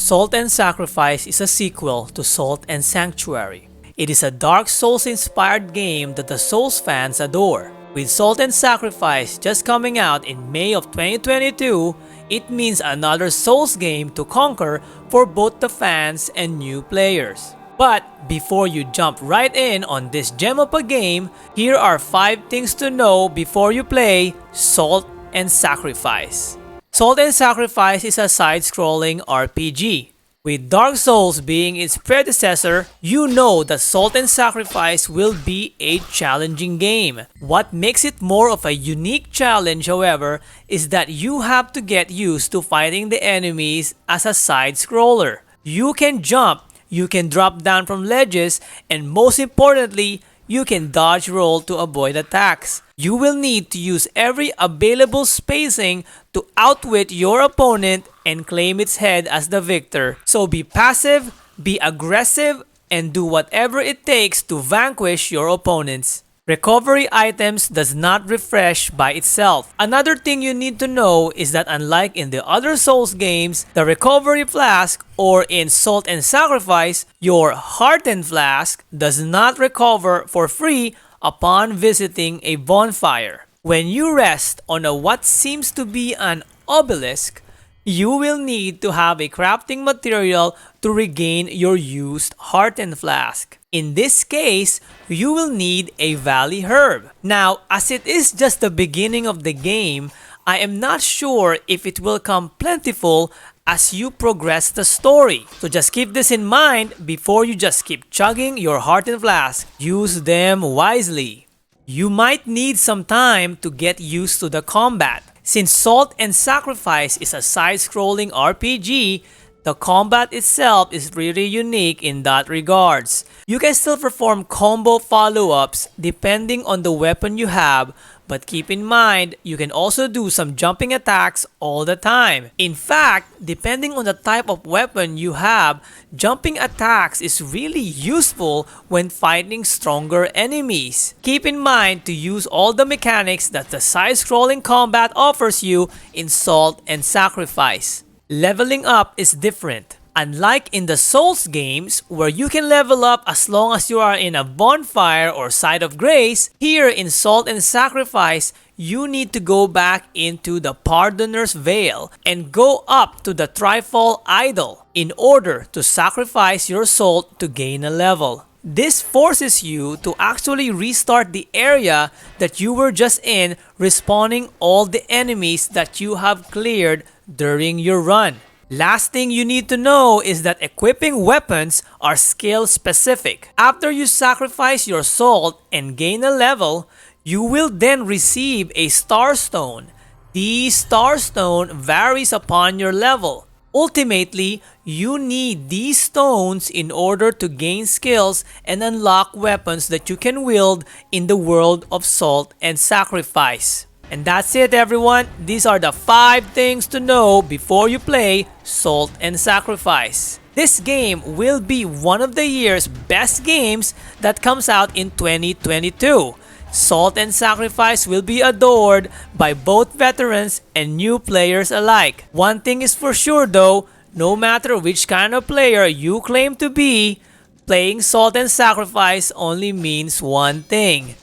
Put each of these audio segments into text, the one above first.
Salt and Sacrifice is a sequel to Salt and Sanctuary. It is a Dark Souls-inspired game that the Souls fans adore. With Salt and Sacrifice just coming out in May of 2022, it means another Souls game to conquer for both the fans and new players. But before you jump right in on this gem of a game, here are 5 things to know before you play Salt and Sacrifice. Salt and Sacrifice is a side-scrolling RPG. With Dark Souls being its predecessor, you know that Salt and Sacrifice will be a challenging game. What makes it more of a unique challenge, however, is that you have to get used to fighting the enemies as a side-scroller. You can jump, you can drop down from ledges, and most importantly, you can dodge roll to avoid attacks. You will need to use every available spacing to outwit your opponent and claim its head as the victor. So be passive, be aggressive, and do whatever it takes to vanquish your opponents. Recovery items does not refresh by itself. Another thing you need to know is that unlike in the other Souls games, the recovery flask, or in Salt and Sacrifice, your Hearten Flask does not recover for free upon visiting a bonfire. When you rest on what seems to be an obelisk, you will need to have a crafting material to regain your used Hearten Flask. In this case, you will need a Valley Herb. Now, as it is just the beginning of the game, I am not sure if it will come plentiful as you progress the story. So just keep this in mind before you just keep chugging your Hearten Flask. Use them wisely. You might need some time to get used to the combat. Since Salt and Sacrifice is a side-scrolling RPG, the combat itself is really unique in that regards. You can still perform combo follow-ups depending on the weapon you have, but keep in mind, you can also do some jumping attacks all the time. In fact, depending on the type of weapon you have, jumping attacks is really useful when fighting stronger enemies. Keep in mind to use all the mechanics that the side-scrolling combat offers you in Salt and Sacrifice. Leveling up is different. Unlike in the Souls games, where you can level up as long as you are in a bonfire or site of grace, here in Salt and Sacrifice, you need to go back into the Pardoner's Veil and go up to the Trifle Idol in order to sacrifice your salt to gain a level. This forces you to actually restart the area that you were just in, respawning all the enemies that you have cleared during your run. Last thing you need to know is that equipping weapons are skill specific. After you sacrifice your salt and gain a level, you will then receive a Star Stone. The Star Stone varies upon your level. Ultimately, you need these stones in order to gain skills and unlock weapons that you can wield in the world of Salt and Sacrifice. And that's it, everyone. These are the 5 things to know before you play Salt and Sacrifice. This game will be one of the year's best games that comes out in 2022. Salt and Sacrifice will be adored by both veterans and new players alike. One thing is for sure though, no matter which kind of player you claim to be, playing Salt and Sacrifice only means one thing.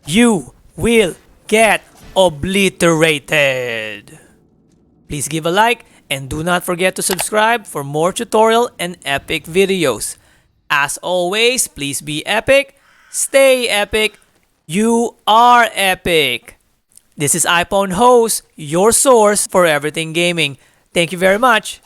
You will get obliterated. Please give a like and do not forget to subscribe for more tutorial and epic videos. As always, please be epic, stay epic, you are epic. This is iPhone Host, your source for everything gaming. Thank you very much.